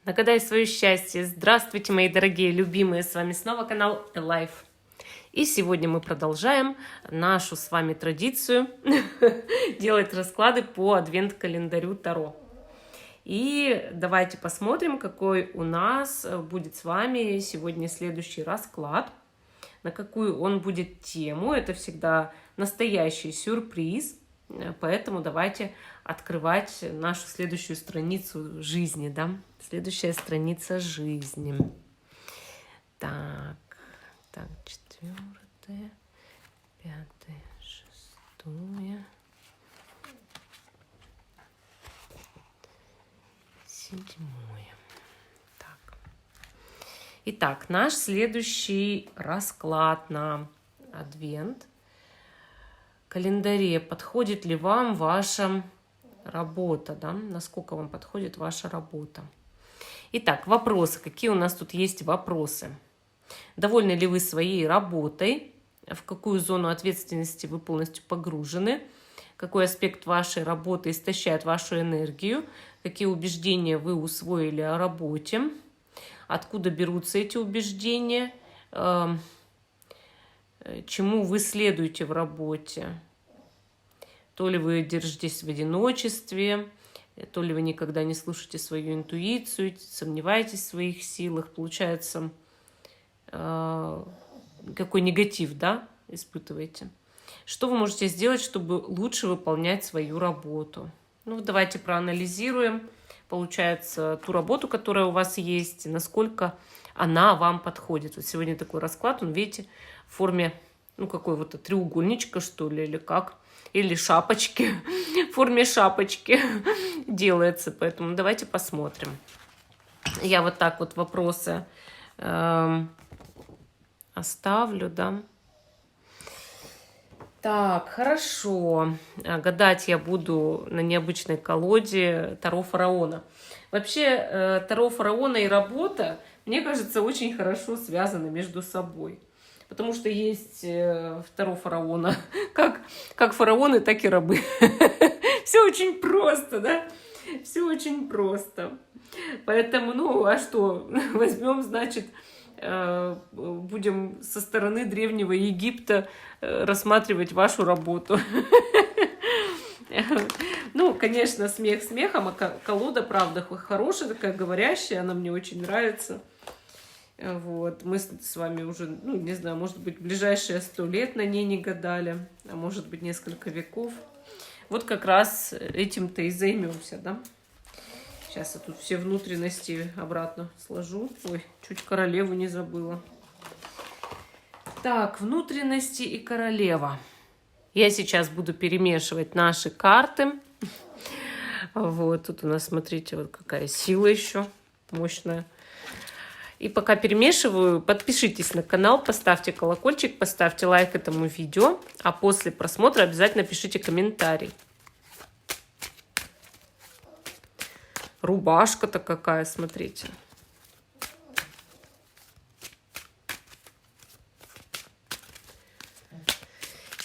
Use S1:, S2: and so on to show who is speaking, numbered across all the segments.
S1: Нагадай свое счастье. Здравствуйте, мои дорогие, любимые. С вами снова канал Alive. И сегодня мы продолжаем нашу с вами традицию делать расклады по адвент-календарю Таро. И давайте посмотрим, какой у нас будет с вами сегодня следующий расклад, на какую он будет тему. Это всегда настоящий сюрприз. Поэтому давайте открывать нашу следующую страницу жизни, да? Следующая страница жизни. Так, 4-е, 5-е, 6-е, 7-е. Так. Итак, наш следующий расклад на адвент календаре. Подходит ли вам ваша работа, да? Насколько вам подходит ваша работа? Итак, вопросы. Какие у нас тут есть вопросы? Довольны ли вы своей работой? В какую зону ответственности вы полностью погружены? Какой аспект вашей работы истощает вашу энергию? Какие убеждения вы усвоили о работе? Откуда берутся эти убеждения? Чему вы следуете в работе? То ли вы держитесь в одиночестве, то ли вы никогда не слушаете свою интуицию, сомневаетесь в своих силах, получается, какой негатив, да, испытываете? Что вы можете сделать, чтобы лучше выполнять свою работу? Ну, давайте проанализируем, получается, ту работу, которая у вас есть, насколько она вам подходит. Вот сегодня такой расклад, он, видите, в форме, ну, какой вот треугольничка, что ли, или как, или шапочки, в форме шапочки делается. Поэтому давайте посмотрим. Я вот так вот вопросы оставлю, да. Так, хорошо. Гадать я буду на необычной колоде Таро Фараона. Вообще, Таро Фараона и работа, мне кажется, очень хорошо связаны между собой. Потому что есть Таро Фараона как фараоны, так и рабы. Все очень просто, да? Все очень просто. Поэтому, ну, а что? Возьмем, значит, будем со стороны Древнего Египта рассматривать вашу работу. Ну, конечно, смех смехом, а колода, правда, хорошая, такая говорящая, она мне очень нравится. Вот, мы с вами уже, ну, не знаю, может быть, ближайшие 100 лет на ней не гадали, а может быть, несколько веков. Вот как раз этим-то и займемся, да? Сейчас я тут все внутренности обратно сложу. Ой, чуть королеву не забыла. Так, внутренности и королева. Я сейчас буду перемешивать наши карты. Вот, тут у нас, смотрите, вот какая сила еще мощная. И пока перемешиваю, подпишитесь на канал, поставьте колокольчик, поставьте лайк этому видео, а после просмотра обязательно пишите комментарий. Рубашка-то какая, смотрите.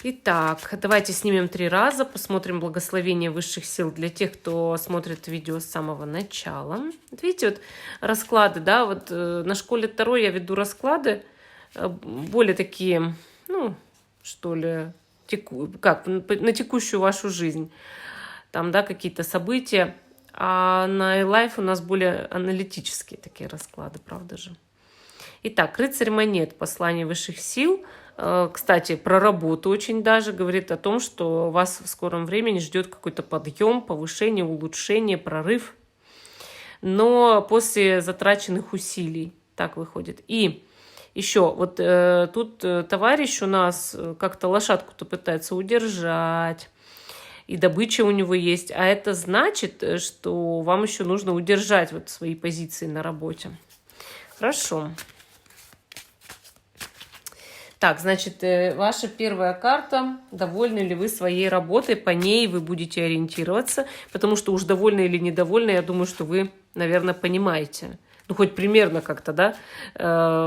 S1: Итак, давайте снимем 3 раза, посмотрим благословение высших сил для тех, кто смотрит видео с самого начала. Вот видите, вот расклады, да, вот на школе Таро я веду расклады более такие, ну, что ли, на текущую вашу жизнь. Там, да, какие-то события. А на iLife у нас более аналитические такие расклады, правда же? Итак, рыцарь монет, послание высших сил. Кстати, про работу очень даже говорит о том, что вас в скором времени ждет какой-то подъем, повышение, улучшение, прорыв. Но после затраченных усилий, так выходит. И еще, вот тут товарищ у нас как-то лошадку-то пытается удержать. И добыча у него есть. А это значит, что вам еще нужно удержать вот свои позиции на работе. Хорошо. Так, значит, ваша первая карта. Довольны ли вы своей работой? По ней вы будете ориентироваться. Потому что уж довольны или недовольны, я думаю, что вы, наверное, понимаете. Ну, хоть примерно как-то, да?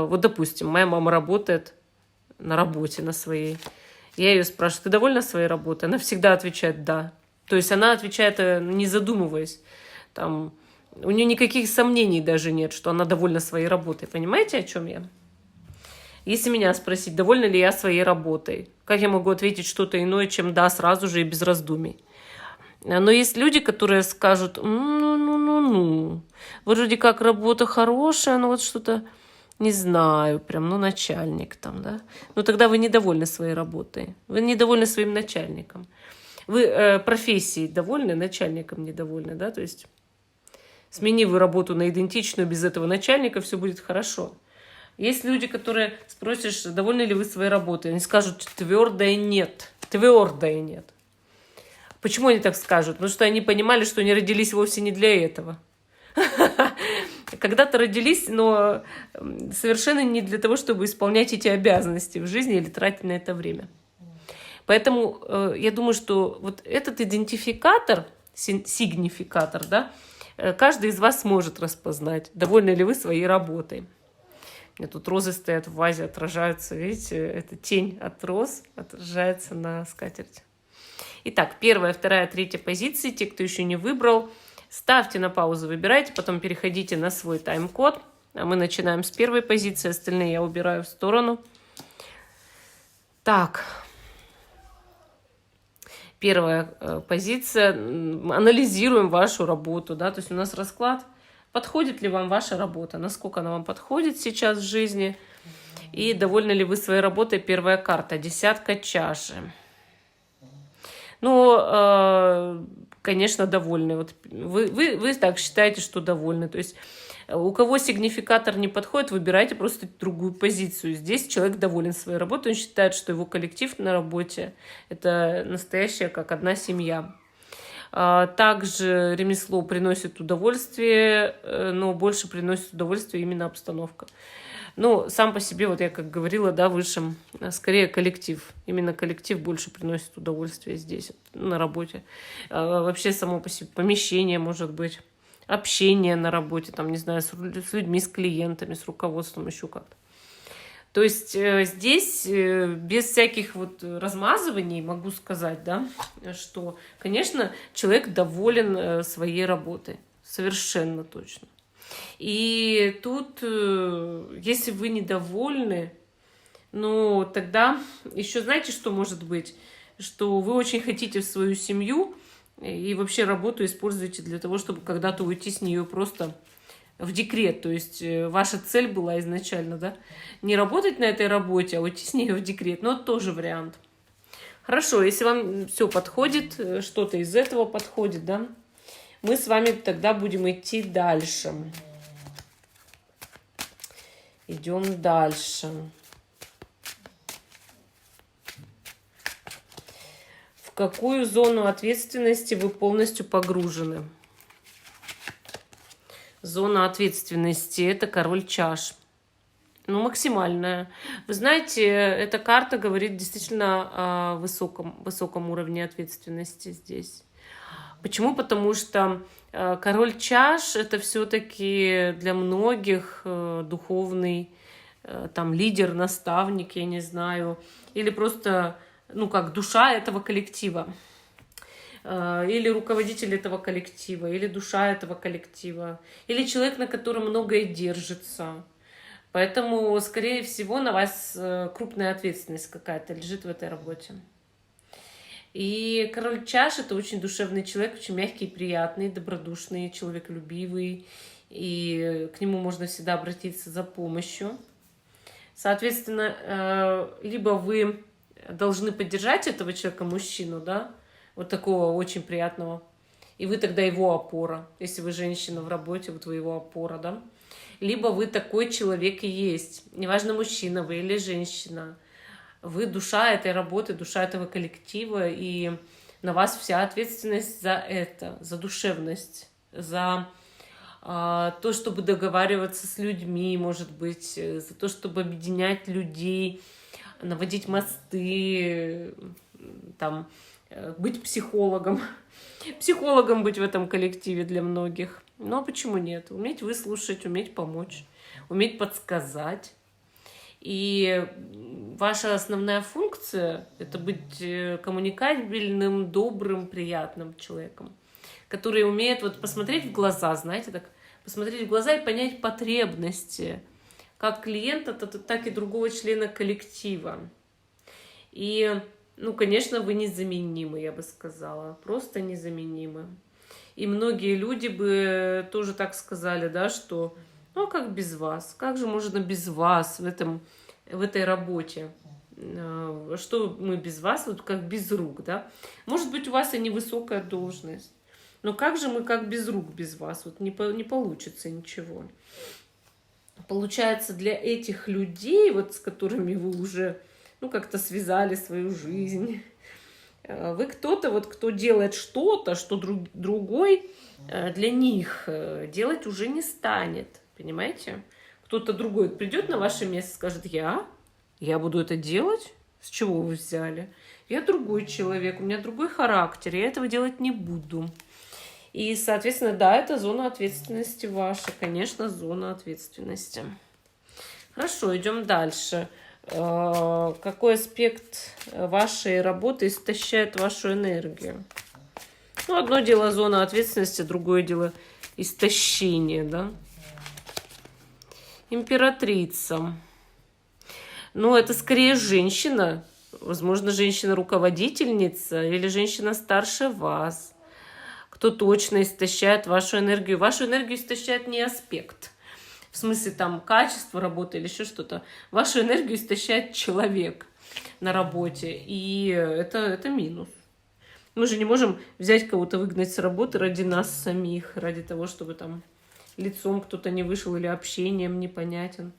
S1: Вот, допустим, моя мама работает на работе на своей. Я ее спрашиваю, ты довольна своей работой? Она всегда отвечает «да». То есть она отвечает, не задумываясь. Там, У нее никаких сомнений даже нет, что она довольна своей работой. Понимаете, о чем я? Если меня спросить, довольна ли я своей работой, как я могу ответить что-то иное, чем да, сразу же и без раздумий. Но есть люди, которые скажут, ну, вроде как работа хорошая, но вот что-то, не знаю, прям, ну, начальник там, да. Ну, тогда вы недовольны своей работой, вы недовольны своим начальником. Вы профессией довольны, начальником недовольны, да, то есть смени вы работу на идентичную, без этого начальника, все будет хорошо. Есть люди, которые спросишь, довольны ли вы своей работой, они скажут твердое нет, твердое нет. Почему они так скажут? Потому что они понимали, что они родились вовсе не для этого. Когда-то родились, но совершенно не для того, чтобы исполнять эти обязанности в жизни или тратить на это время. Поэтому я думаю, что вот этот идентификатор, сигнификатор, да, каждый из вас сможет распознать, довольны ли вы своей работой. У меня тут розы стоят в вазе, отражаются, видите, это тень от роз отражается на скатерти. Итак, первая, вторая, третья позиции. Те, кто еще не выбрал, ставьте на паузу, выбирайте, потом переходите на свой тайм-код. А мы начинаем с первой позиции, остальные я убираю в сторону. Так, первая позиция. Анализируем вашу работу, да, то есть у нас расклад. Подходит ли вам ваша работа, насколько она вам подходит сейчас в жизни, и довольны ли вы своей работой? Первая карта, десятка чаши. Ну, конечно, довольны. Вот вы так считаете, что довольны. То есть у кого сигнификатор не подходит, выбирайте просто другую позицию. Здесь человек доволен своей работой, он считает, что его коллектив на работе – это настоящая, как одна семья. Также ремесло приносит удовольствие, но больше приносит удовольствие именно обстановка. Ну, сам по себе, вот я как говорила, да, высшим, скорее коллектив. Именно коллектив больше приносит удовольствие здесь, на работе. Вообще само по себе помещение, может быть, общение на работе, там, не знаю, с людьми, с клиентами, с руководством, еще как-то. То есть здесь без всяких вот размазываний могу сказать, да, что, конечно, человек доволен своей работой. Совершенно точно. И тут, если вы недовольны, ну, тогда еще знаете, что может быть? Что вы очень хотите в свою семью и вообще работу используете для того, чтобы когда-то уйти с нее просто в декрет. То есть ваша цель была изначально, да, не работать на этой работе, а уйти с нее в декрет. Но это тоже вариант. Хорошо, если вам все подходит, что-то из этого подходит, да, мы с вами тогда будем идти дальше. Идем дальше. В какую зону ответственности вы полностью погружены? Зона ответственности – это король чаш. Ну, максимальная. Вы знаете, эта карта говорит действительно о высоком уровне ответственности здесь. Почему? Потому что король чаш – это все-таки для многих духовный там лидер, наставник, я не знаю, или просто, ну, как душа этого коллектива, или руководитель этого коллектива, или душа этого коллектива, или человек, на котором многое держится. Поэтому, скорее всего, на вас крупная ответственность какая-то лежит в этой работе. И король чаш – это очень душевный человек, очень мягкий, приятный, добродушный, человеколюбивый. И к нему можно всегда обратиться за помощью. Соответственно, либо вы должны поддержать этого человека, мужчину, да, вот такого очень приятного, и вы тогда его опора. Если вы женщина в работе, вот вы его опора, да. Либо вы такой человек и есть. Неважно, мужчина вы или женщина. Вы душа этой работы, душа этого коллектива, и на вас вся ответственность за это, за душевность, за то, чтобы договариваться с людьми, может быть, за то, чтобы объединять людей, наводить мосты, там, быть психологом. Психологом быть в этом коллективе для многих. Ну, а почему нет? Уметь выслушать, уметь помочь, уметь подсказать. И ваша основная функция – это быть коммуникабельным, добрым, приятным человеком, которые умеют вот посмотреть в глаза, знаете, так посмотреть в глаза и понять потребности как клиента, так и другого члена коллектива. И, ну, конечно, вы незаменимы, я бы сказала, просто незаменимы. И многие люди бы тоже так сказали, да, что, ну, а как без вас? Как же можно без вас в этой работе? Что мы без вас, вот как без рук, да? Может быть, у вас и невысокая должность, но как же мы как без рук без вас? Вот не получится ничего. Получается, для этих людей, вот с которыми вы уже, ну, как-то связали свою жизнь, вы кто-то, вот, кто делает что-то, что другой для них делать уже не станет, понимаете? Кто-то другой придет на ваше место и скажет: я буду это делать? С чего вы взяли? Я другой человек, у меня другой характер, я этого делать не буду. И, соответственно, да, это зона ответственности ваша, конечно, зона ответственности. Хорошо, идем дальше. Какой аспект вашей работы истощает вашу энергию? Ну, одно дело зона ответственности, другое дело истощение, да? Императрица. Ну, это скорее женщина. Возможно, женщина-руководительница или женщина старше вас. Кто точно истощает вашу энергию. Вашу энергию истощает не аспект. В смысле, там, качество работы или еще что-то. Вашу энергию истощает человек на работе. И это минус. Мы же не можем взять кого-то, выгнать с работы ради нас самих, ради того, чтобы там лицом кто-то не вышел или общением непонятен.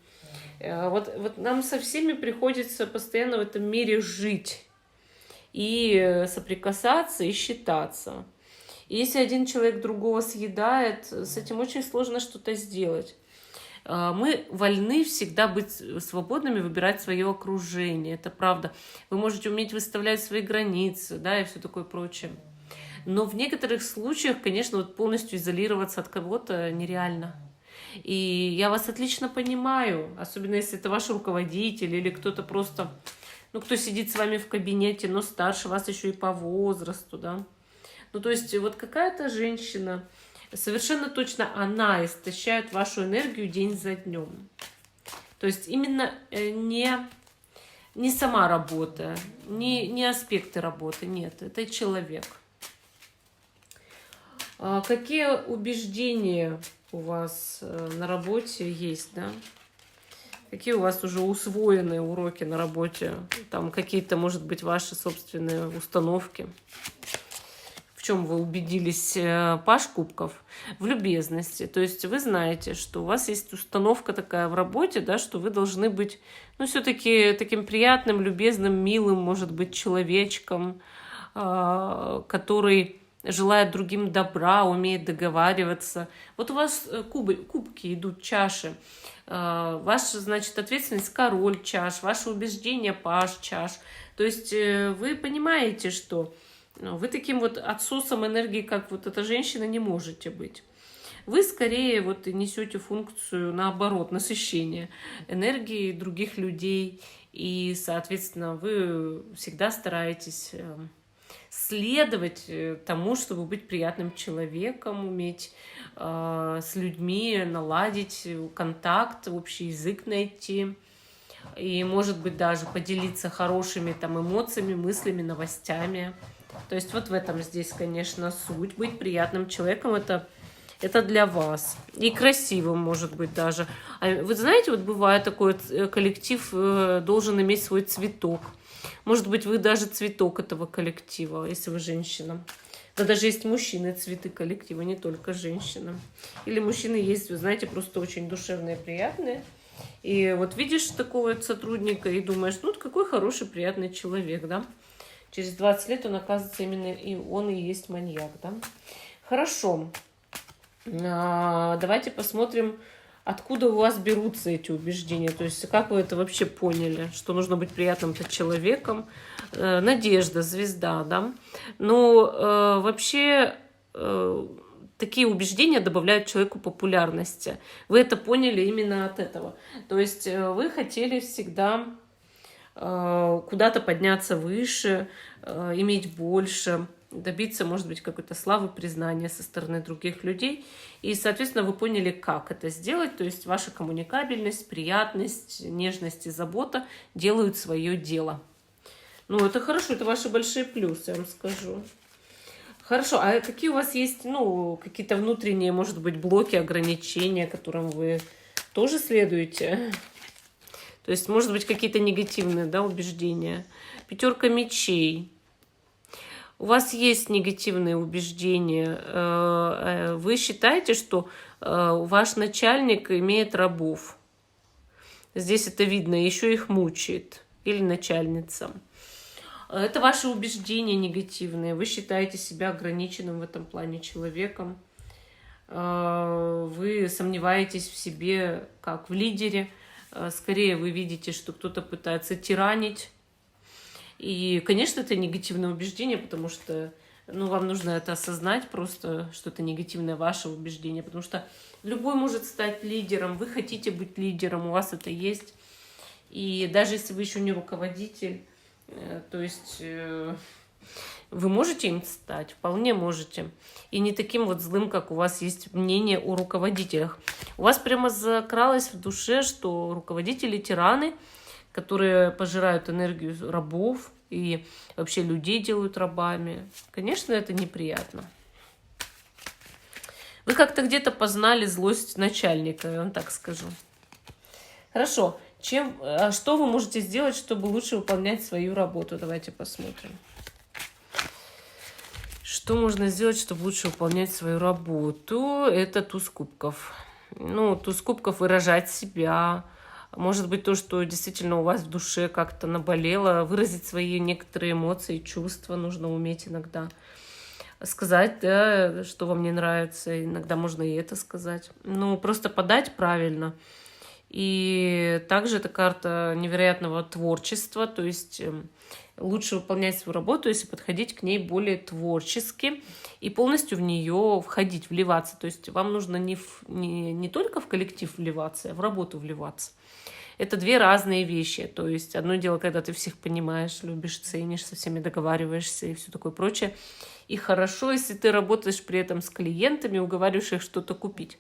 S1: Вот нам со всеми приходится постоянно в этом мире жить и соприкасаться, и считаться. И если один человек другого съедает, с этим очень сложно что-то сделать. Мы вольны всегда быть свободными, выбирать свое окружение. Это правда. Вы можете уметь выставлять свои границы, да, и все такое прочее. Но в некоторых случаях, конечно, вот полностью изолироваться от кого-то нереально. И я вас отлично понимаю, особенно если это ваш руководитель или кто-то просто, ну, кто сидит с вами в кабинете, но старше вас еще и по возрасту, да. Ну, то есть вот какая-то женщина, совершенно точно она истощает вашу энергию день за днем. То есть именно не сама работа, не аспекты работы, нет, это человек. Какие убеждения у вас на работе есть, да? Какие у вас уже усвоенные уроки на работе? Там какие-то, может быть, ваши собственные установки? В чем вы убедились, Паш Кубков? В любезности. То есть вы знаете, что у вас есть установка такая в работе, да, что вы должны быть, ну, все-таки таким приятным, любезным, милым, может быть, человечком, который желает другим добра, умеет договариваться. Вот у вас кубки идут, чаши. Ваша, значит, ответственность — король чаш, ваше убеждение — паш чаш. То есть вы понимаете, что вы таким вот отсосом энергии, как вот эта женщина, не можете быть. Вы скорее вот несете функцию, наоборот, насыщения энергии других людей. И, соответственно, вы всегда стараетесь следовать тому, чтобы быть приятным человеком, уметь с людьми наладить контакт, общий язык найти. И, может быть, даже поделиться хорошими там эмоциями, мыслями, новостями. То есть вот в этом здесь, конечно, суть. Быть приятным человеком — это для вас. И красивым, может быть, даже. Вы знаете, вот бывает такой коллектив должен иметь свой цветок. Может быть, вы даже цветок этого коллектива, если вы женщина. Да даже есть мужчины цветы коллектива, не только женщины. Или мужчины есть, вы знаете, просто очень душевные, приятные. И вот видишь такого сотрудника и думаешь, ну, какой хороший, приятный человек, да? Через 20 лет он, оказывается, именно и он и есть маньяк, да? Хорошо. Давайте посмотрим, откуда у вас берутся эти убеждения. То есть как вы это вообще поняли, что нужно быть приятным-то человеком? Надежда, звезда, да? Но вообще такие убеждения добавляют человеку популярности. Вы это поняли именно от этого. То есть вы хотели всегда куда-то подняться выше, иметь больше. добиться, может быть, какой-то славы, признания со стороны других людей. И, соответственно, вы поняли, как это сделать. То есть ваша коммуникабельность, приятность, нежность и забота делают свое дело. Ну, это хорошо, это ваши большие плюсы, я вам скажу. Хорошо, а какие у вас есть, ну, какие-то внутренние, может быть, блоки, ограничения, которым вы тоже следуете? То есть, может быть, какие-то негативные, да, убеждения. 5 мечей. У вас есть негативные убеждения. Вы считаете, что ваш начальник имеет рабов. Здесь это видно, еще их мучает. Или начальница. Это ваши убеждения негативные. Вы считаете себя ограниченным в этом плане человеком. Вы сомневаетесь в себе как в лидере. Скорее вы видите, что кто-то пытается тиранить. И, конечно, это негативное убеждение, потому что вам нужно это осознать просто, что это негативное ваше убеждение. Потому что любой может стать лидером. Вы хотите быть лидером, у вас это есть. И даже если вы еще не руководитель, то есть вы можете им стать, вполне можете. И не таким вот злым, как у вас есть мнение о руководителях. У вас прямо закралось в душе, что руководители тираны, которые пожирают энергию рабов и вообще людей делают рабами. Конечно, это неприятно. Вы как-то где-то познали злость начальника, я вам так скажу. Хорошо. Что вы можете сделать, чтобы лучше выполнять свою работу? Давайте посмотрим. Что можно сделать, чтобы лучше выполнять свою работу? Это туз кубков. Туз кубков — выражать себя. Может быть, то, что действительно у вас в душе как-то наболело, выразить свои некоторые эмоции, чувства нужно уметь иногда. Сказать, да, что вам не нравится. Иногда можно и это сказать. Просто подать правильно. И также это карта невероятного творчества, то есть лучше выполнять свою работу, если подходить к ней более творчески и полностью в нее входить, вливаться. То есть вам нужно не только в коллектив вливаться, а в работу вливаться. Это две разные вещи. То есть одно дело, когда ты всех понимаешь, любишь, ценишь, со всеми договариваешься и все такое прочее. И хорошо, если ты работаешь при этом с клиентами, уговариваешь их что-то купить.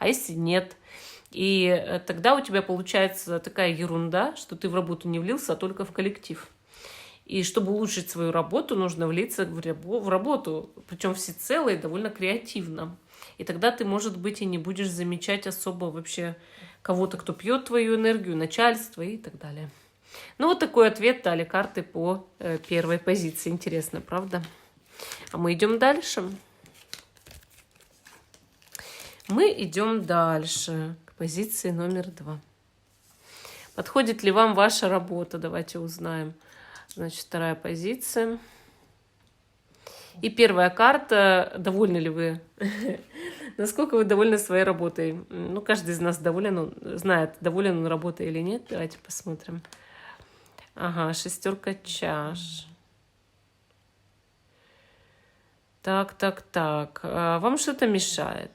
S1: А если нет? И тогда у тебя получается такая ерунда, что ты в работу не влился, а только в коллектив. И чтобы улучшить свою работу, нужно влиться в работу, причем всецело и довольно креативно. И тогда ты, может быть, и не будешь замечать особо вообще кого-то, кто пьет твою энергию, начальство и так далее. Вот такой ответ дали карты по первой позиции. Интересно, правда? А мы идем дальше. Мы идем дальше. Позиции номер 2. Подходит ли вам ваша работа? Давайте узнаем. Значит, вторая позиция. И первая карта. Довольны ли вы? Насколько вы довольны своей работой? Каждый из нас доволен, знает, доволен он работой или нет. Давайте посмотрим. Ага, 6 чаш. Так. Вам что-то мешает?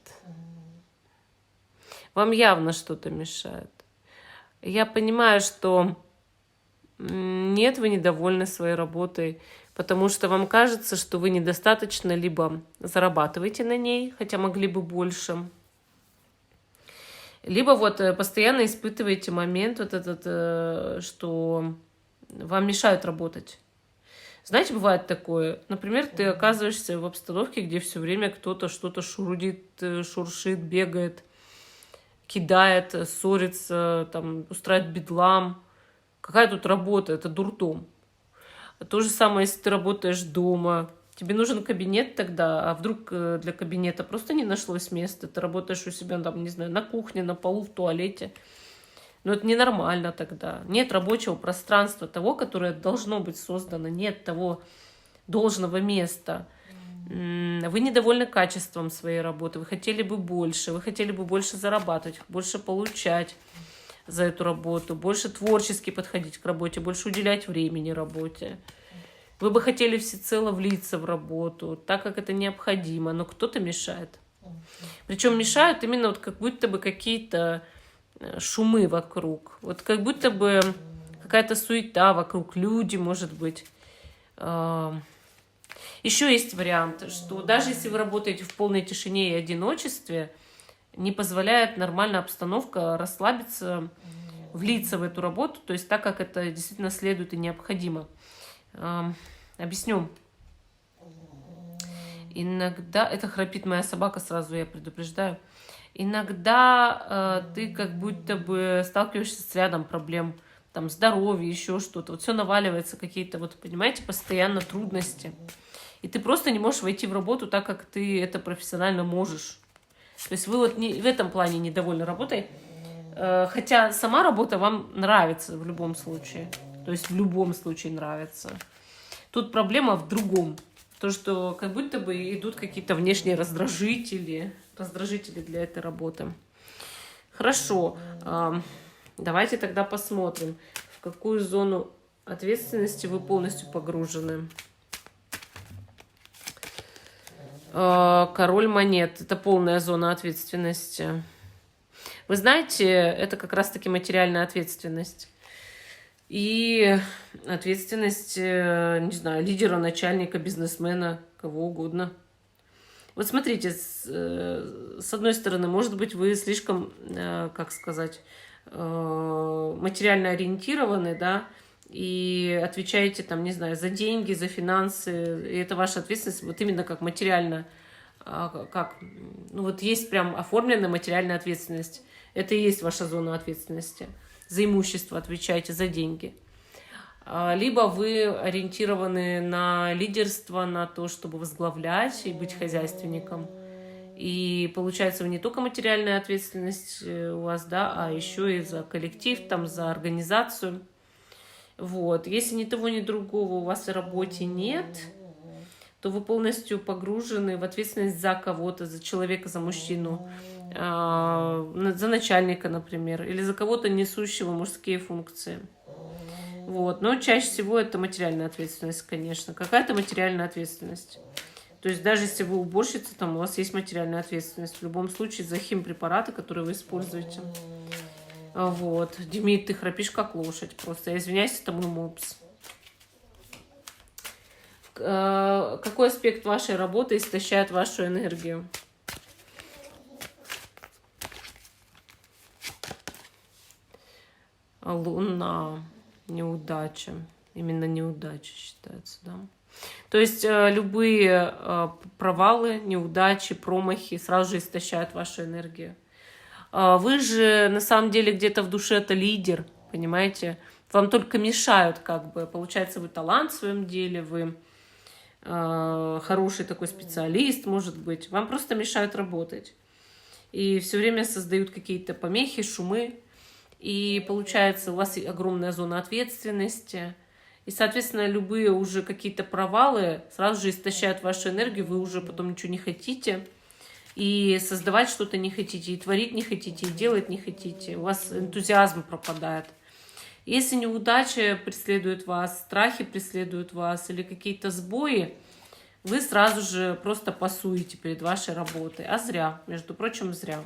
S1: Вам явно что-то мешает. Я понимаю, что нет, вы недовольны своей работой, потому что вам кажется, что вы недостаточно либо зарабатываете на ней, хотя могли бы больше, либо постоянно испытываете момент что вам мешают работать. Знаете, бывает такое. Например, ты оказываешься в обстановке, где все время кто-то что-то шурудит, шуршит, бегает, кидает, ссорится, устраивает бедлам. Какая тут работа? Это дурдом. То же самое, если ты работаешь дома. Тебе нужен кабинет тогда, а вдруг для кабинета просто не нашлось места. Ты работаешь у себя, не знаю, на кухне, на полу, в туалете. Это ненормально тогда. Нет рабочего пространства того, которое должно быть создано. Нет того должного места. Вы недовольны качеством своей работы, вы хотели бы больше зарабатывать, больше получать за эту работу, больше творчески подходить к работе, больше уделять времени работе. Вы бы хотели всецело влиться в работу, так как это необходимо, но кто-то мешает. Причем мешают именно как будто бы какие-то шумы вокруг, как будто бы какая-то суета вокруг, люди, может быть, Еще есть вариант, что даже если вы работаете в полной тишине и одиночестве, не позволяет нормальная обстановка расслабиться, влиться в эту работу, то есть так, как это действительно следует и необходимо. Объясню. Иногда, это храпит моя собака, сразу я предупреждаю, иногда ты как будто бы сталкиваешься с рядом проблем, там, здоровье, еще что-то, вот все наваливается, какие-то, вот, понимаете, постоянно трудности. И ты просто не можешь войти в работу так, как ты это профессионально можешь. То есть вы вот в этом плане недовольны работой, хотя сама работа вам нравится в любом случае. То есть в любом случае нравится. Тут проблема в другом. То, что как будто бы идут какие-то внешние раздражители для этой работы. Хорошо. Давайте тогда посмотрим, в какую зону ответственности вы полностью погружены. Король монет. Это полная зона ответственности. Вы знаете, это как раз-таки материальная ответственность. И ответственность, не знаю, лидера, начальника, бизнесмена, кого угодно. Вот смотрите, с одной стороны, может быть, вы слишком, как сказать, материально ориентированы, да, и отвечаете, там, не знаю, за деньги, за финансы, и это ваша ответственность вот именно как материально, как, ну вот есть прям оформленная материальная ответственность. Это и есть ваша зона ответственности. За имущество отвечаете, за деньги. Либо вы ориентированы на лидерство, на то, чтобы возглавлять и быть хозяйственником. И получается, не только материальная ответственность у вас, да, а еще и за коллектив, там, за организацию. Вот. Если ни того, ни другого у вас в работе нет, то вы полностью погружены в ответственность за кого-то, за человека, за мужчину, за начальника, например, или за кого-то, несущего мужские функции. Вот. Но чаще всего это материальная ответственность, конечно. Какая-то материальная ответственность. То есть даже если вы уборщица, там у вас есть материальная ответственность. В любом случае за химпрепараты, которые вы используете. Вот. Демид, ты храпишь как лошадь просто. Я извиняюсь, это мой мопс. Какой аспект вашей работы истощает вашу энергию? Луна. Неудача. Именно неудача считается, да. То есть любые провалы, неудачи, промахи сразу же истощают вашу энергию. Вы же на самом деле где-то в душе это лидер, понимаете? Вам только мешают, как бы. Получается, вы талант в своем деле, вы хороший такой специалист, может быть. Вам просто мешают работать. И все время создают какие-то помехи, шумы. И получается, у вас огромная зона ответственности. И, соответственно, любые уже какие-то провалы сразу же истощают вашу энергию, вы уже потом ничего не хотите. И создавать что-то не хотите, и творить не хотите, и делать не хотите. У вас энтузиазм пропадает. Если неудача преследует вас, страхи преследуют вас или какие-то сбои, вы сразу же просто пасуете перед вашей работой. А зря, между прочим, зря.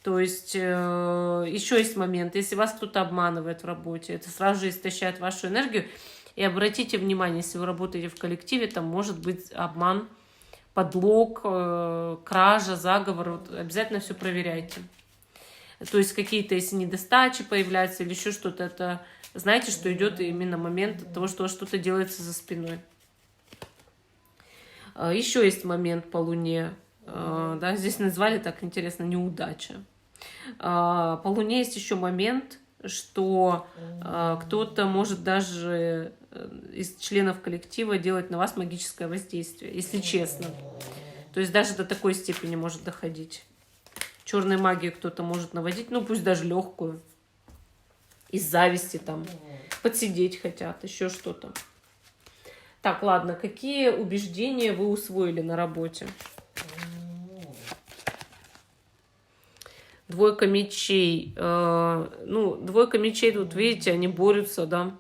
S1: То есть еще есть момент, если вас кто-то обманывает в работе, это сразу же истощает вашу энергию. И обратите внимание, если вы работаете в коллективе, там может быть обман, подлог, кража, заговор. Вот обязательно все проверяйте. То есть какие-то, если недостачи появляются или еще что-то, это знаете, что идет именно момент того, что что-то делается за спиной. Еще есть момент по Луне. Да, здесь назвали так интересно неудача. По Луне есть еще момент, что кто-то может даже из членов коллектива делать на вас магическое воздействие, если честно. То есть даже до такой степени может доходить. Черной магию кто-то может наводить, ну пусть даже легкую. Из зависти там, подсидеть хотят, еще что-то. Так, ладно, какие убеждения вы усвоили на работе? Двойка мечей. Ну, двойка мечей, тут, видите, они борются, да.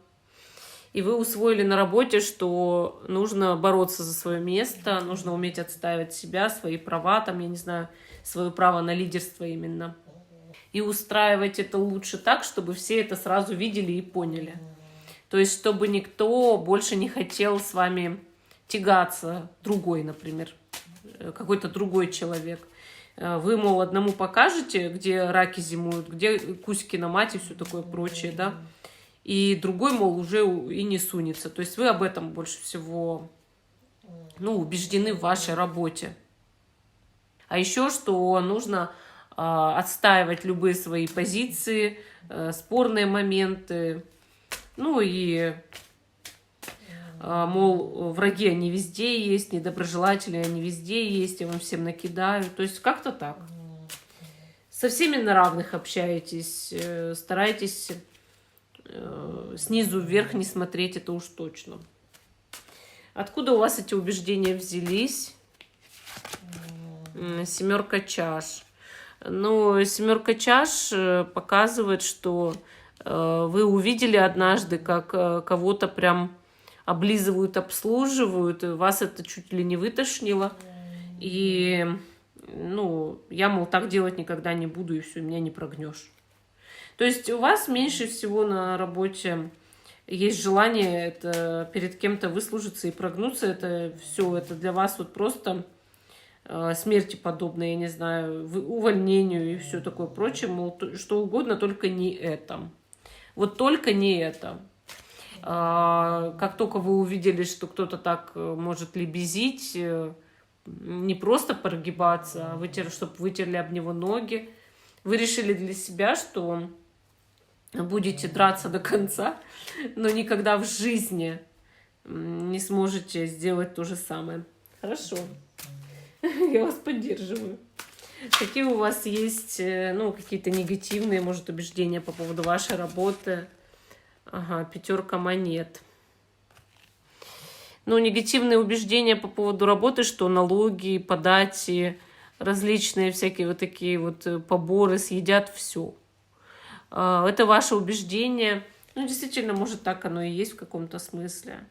S1: И вы усвоили на работе, что нужно бороться за свое место, нужно уметь отстаивать себя, свои права, там, я не знаю, свое право на лидерство именно. И устраивать это лучше так, чтобы все это сразу видели и поняли. То есть, чтобы никто больше не хотел с вами тягаться другой, например, какой-то другой человек. Вы, мол, одному покажете, где раки зимуют, где кусики на мате и все такое прочее, да, и другой, мол, уже и не сунется. То есть вы об этом больше всего, ну, убеждены в вашей работе. А еще, что нужно отстаивать любые свои позиции, спорные моменты, ну и, мол, враги они везде есть, недоброжелатели они везде есть, я вам всем накидаю. То есть как-то так. Со всеми на равных общаетесь, старайтесь снизу вверх не смотреть, это уж точно. Откуда у вас эти убеждения взялись? 7 чаш. Ну, 7 чаш показывает, что вы увидели однажды, как кого-то прям облизывают, обслуживают, и вас это чуть ли не вытошнило. И, ну, я, мол, так делать никогда не буду, и все, меня не прогнешь. То есть у вас меньше всего на работе есть желание это перед кем-то выслужиться и прогнуться. Это все, это для вас вот просто смерти подобное, я не знаю, увольнению и все такое прочее, мол, что угодно, только не это. Вот только не это. Как только вы увидели, что кто-то так может лебезить, не просто прогибаться, а чтобы вытерли об него ноги, вы решили для себя, что будете драться до конца, но никогда в жизни не сможете сделать то же самое. Хорошо. Я вас поддерживаю. Какие у вас есть, ну, какие-то негативные, может, убеждения по поводу вашей работы? Ага, 5 монет. Ну, негативные убеждения по поводу работы, что налоги, подати, различные всякие вот такие вот поборы съедят все. Это ваше убеждение. Ну, действительно, может, так оно и есть в каком-то смысле.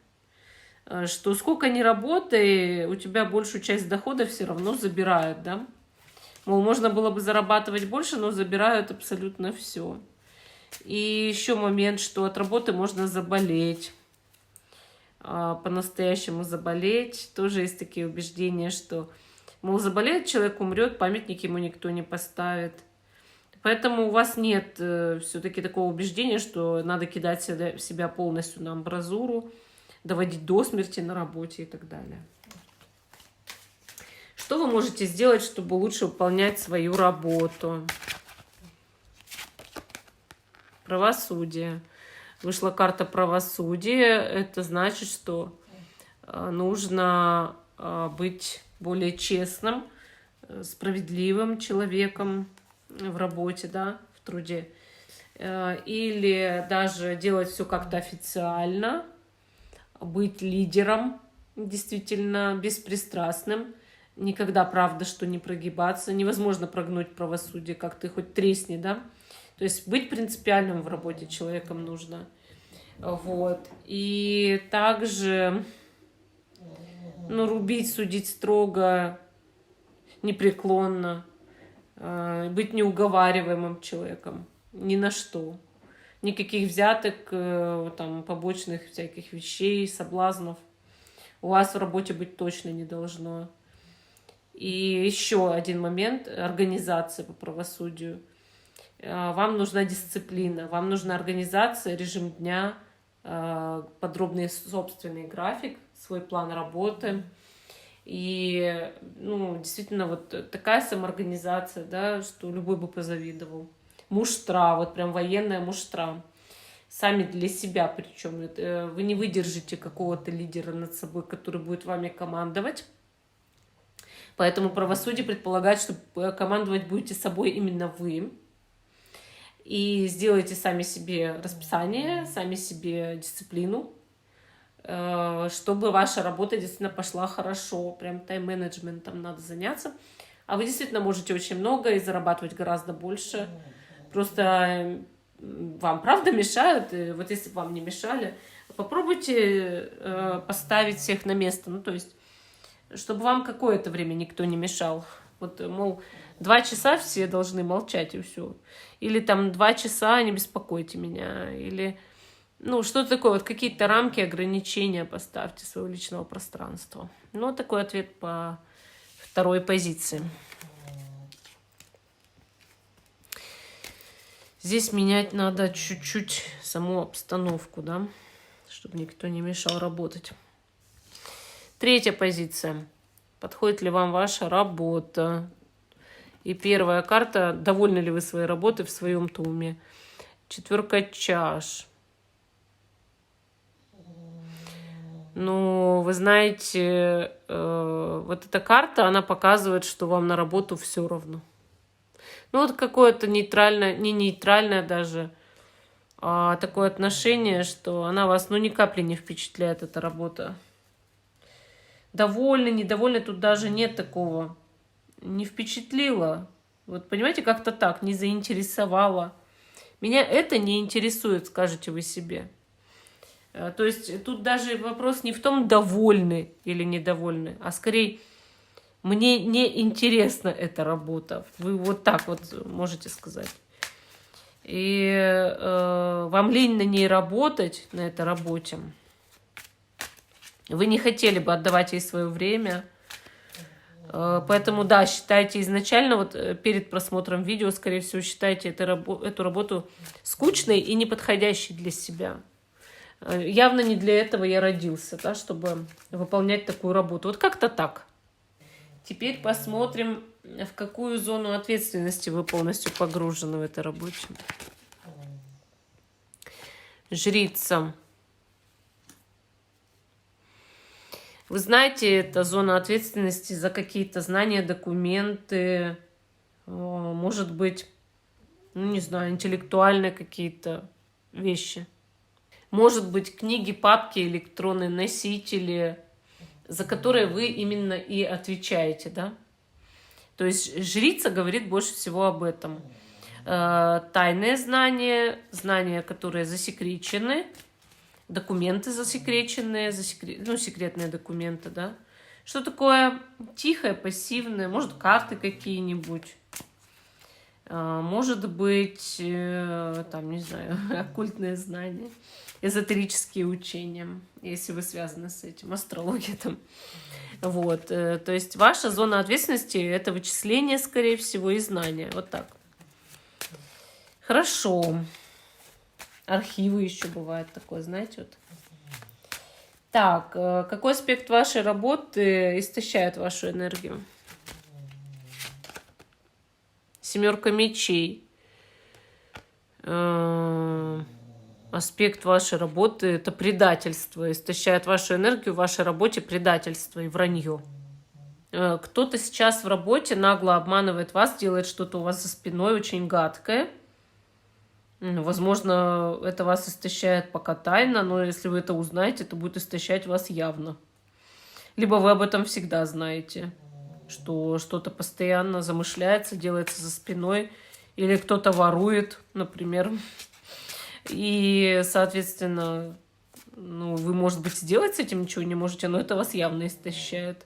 S1: Что сколько ни работай, у тебя большую часть дохода все равно забирают, да? Мол, можно было бы зарабатывать больше, но забирают абсолютно все. И еще момент, что от работы можно заболеть, по-настоящему заболеть. Тоже есть такие убеждения, что, мол, заболеет человек, умрет, памятник ему никто не поставит. Поэтому у вас нет все-таки такого убеждения, что надо кидать себя полностью на амбразуру, доводить до смерти на работе и так далее. Что вы можете сделать, чтобы лучше выполнять свою работу? Правосудие. Вышла карта правосудия. Это значит, что нужно быть более честным, справедливым человеком в работе, да, в труде. Или даже делать все как-то официально, быть лидером, действительно беспристрастным. Никогда, правда, что не прогибаться. Невозможно прогнуть правосудие, как ты хоть тресни, да. То есть быть принципиальным в работе человеком нужно. Вот. И также, ну, рубить, судить строго, непреклонно, быть неуговариваемым человеком ни на что. Никаких взяток, там, побочных всяких вещей, соблазнов у вас в работе быть точно не должно. И еще один момент – организация по правосудию. Вам нужна дисциплина, вам нужна организация, режим дня, подробный собственный график, свой план работы. И, ну, действительно, вот такая самоорганизация, да, что любой бы позавидовал. Муштра, вот прям военная муштра. Сами для себя причем. Вы не выдержите какого-то лидера над собой, который будет вами командовать. Поэтому правосудие предполагает, что командовать будете собой именно вы. И сделайте сами себе расписание, сами себе дисциплину, чтобы ваша работа действительно пошла хорошо. Прям тайм-менеджментом надо заняться. А вы действительно можете очень много и зарабатывать гораздо больше. Просто вам правда мешают. И вот если бы вам не мешали, попробуйте поставить всех на место. Ну, то есть, чтобы вам какое-то время никто не мешал. Вот, мол, 2 часа все должны молчать, и все. Или там 2 часа не беспокойте меня. Или Ну, что такое, вот какие-то рамки, ограничения поставьте своего личного пространства. Ну, вот такой ответ по второй позиции. Здесь менять надо чуть-чуть саму обстановку, да, чтобы никто не мешал работать. Третья позиция. Подходит ли вам ваша работа? И первая карта. Довольны ли вы своей работой в своем-то уме? 4 чаш. Ну, вы знаете, вот эта карта, она показывает, что вам на работу все равно. Ну, вот какое-то нейтральное, не нейтральное даже, а такое отношение, что она вас, ну, ни капли не впечатляет, эта работа. Довольны, недовольны, тут даже нет такого. Не впечатлило. Вот понимаете, как-то так, не заинтересовало. Меня это не интересует, скажете вы себе. То есть тут даже вопрос не в том, довольны или недовольны, а скорее, мне не интересна эта работа. Вы вот так вот можете сказать. И вам лень на ней работать, на этой работе. Вы не хотели бы отдавать ей свое время. Поэтому, да, считайте изначально, вот перед просмотром видео, скорее всего, считайте эту работу скучной и неподходящей для себя. Явно не для этого я родился, да, чтобы выполнять такую работу. Вот как-то так. Теперь посмотрим, в какую зону ответственности вы полностью погружены в этой работе. Жрица. Вы знаете, это зона ответственности за какие-то знания, документы, может быть, ну, не знаю, интеллектуальные какие-то вещи. Может быть, книги, папки, электронные носители, за которые вы именно и отвечаете, да? То есть жрица говорит больше всего об этом. Тайные знания, знания, которые засекречены, документы засекреченные, ну, секретные документы, да? Что такое тихое, пассивное? Может, карты какие-нибудь? Может быть, там, не знаю, оккультные знания, эзотерические учения, если вы связаны с этим, астрология там. Вот, то есть ваша зона ответственности – это вычисление, скорее всего, и знания. Вот так. Хорошо. Архивы еще бывает такое, знаете, вот. Так, какой аспект вашей работы истощает вашу энергию? 7 мечей. Аспект вашей работы – это предательство. Истощает вашу энергию в вашей работе предательство и вранье. Кто-то сейчас в работе нагло обманывает вас, делает что-то у вас за спиной очень гадкое. Возможно, это вас истощает пока тайно, но если вы это узнаете, то будет истощать вас явно. Либо вы об этом всегда знаете, что что-то постоянно замышляется, делается за спиной, или кто-то ворует, например. И, соответственно, ну, вы, может быть, сделать с этим ничего не можете, но это вас явно истощает.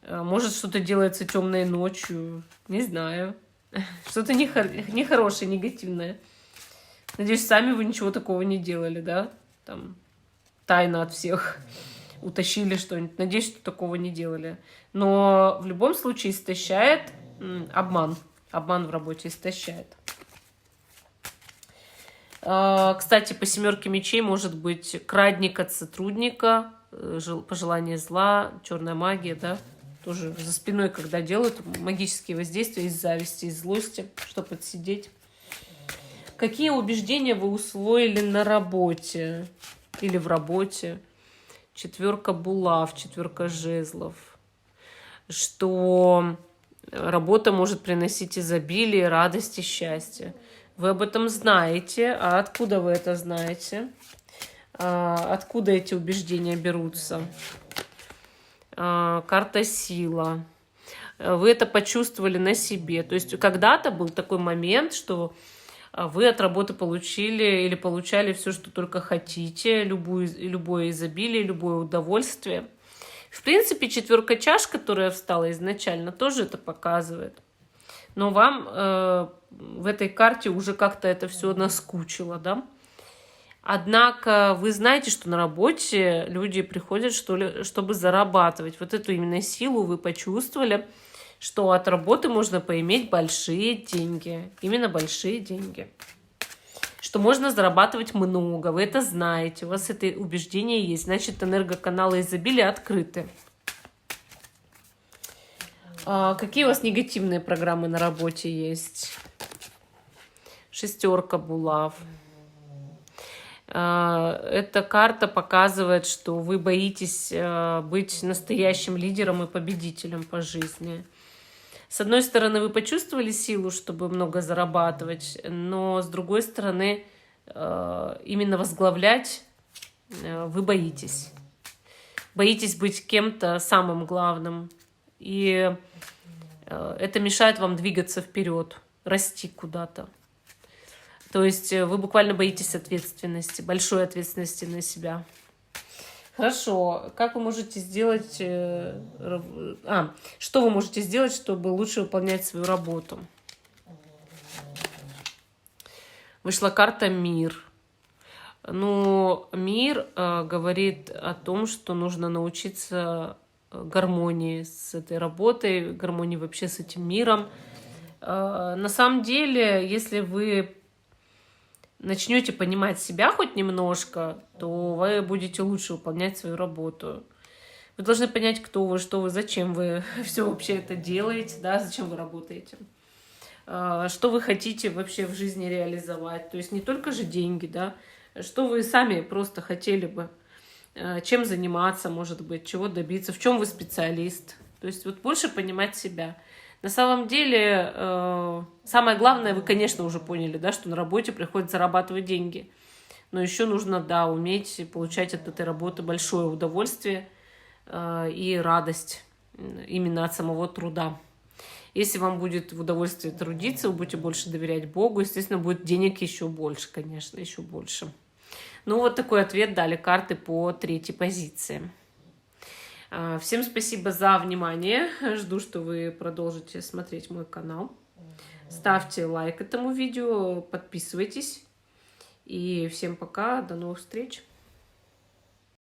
S1: Может, что-то делается темной ночью, не знаю. Что-то нехорошее, негативное. Надеюсь, сами вы ничего такого не делали, да? Там, тайно от всех утащили что-нибудь. Надеюсь, что такого не делали. Но в любом случае истощает обман. Обман в работе истощает. Кстати, по 7 мечей может быть крадник от сотрудника, пожелание зла, черная магия, да? Тоже за спиной, когда делают магические воздействия из зависти, из злости, чтобы подсидеть. Какие убеждения вы усвоили на работе или в работе? 4 булав, 4 жезлов. Что работа может приносить изобилие, радость и счастье. Вы об этом знаете. А откуда вы это знаете? Откуда эти убеждения берутся? Карта сила. Вы это почувствовали на себе. То есть когда-то был такой момент, что вы от работы получили или получали все, что только хотите, любое изобилие, любое удовольствие. В принципе, 4 чаш, которая встала изначально, тоже это показывает. Но вам в этой карте уже как-то это все наскучило, да? Однако вы знаете, что на работе люди приходят, чтобы зарабатывать. Вот эту именно силу вы почувствовали, что от работы можно поиметь большие деньги. Именно большие деньги. Что можно зарабатывать много. Вы это знаете. У вас это убеждение есть. Значит, энергоканалы изобилия открыты. Какие у вас негативные программы на работе есть? 6 булав. Эта карта показывает, что вы боитесь быть настоящим лидером и победителем по жизни. С одной стороны, вы почувствовали силу, чтобы много зарабатывать, но с другой стороны, именно возглавлять вы боитесь. Боитесь быть кем-то самым главным. И это мешает вам двигаться вперед, расти куда-то. То есть вы буквально боитесь ответственности, большой ответственности на себя. Хорошо. Как вы можете сделать... что вы можете сделать, чтобы лучше выполнять свою работу? Вышла карта «Мир». Ну, мир говорит о том, что нужно научиться гармонии с этой работой, гармонии вообще с этим миром. На самом деле, если вы начнете понимать себя хоть немножко, то вы будете лучше выполнять свою работу. Вы должны понять, кто вы, что вы, зачем вы все вообще это делаете, да, зачем вы работаете, что вы хотите вообще в жизни реализовать. То есть не только же деньги, да, что вы сами просто хотели бы, чем заниматься, может быть, чего добиться, в чем вы специалист. То есть вот больше понимать себя. На самом деле, самое главное, вы, конечно, уже поняли, да, что на работе приходится зарабатывать деньги. Но еще нужно, да, уметь получать от этой работы большое удовольствие и радость именно от самого труда. Если вам будет в удовольствие трудиться, вы будете больше доверять Богу, естественно, будет денег еще больше, конечно, еще больше. Ну, вот такой ответ дали карты по 3-й позиции. Всем спасибо за внимание. Жду, что вы продолжите смотреть мой канал. Ставьте лайк этому видео, подписывайтесь. И всем пока, до новых встреч.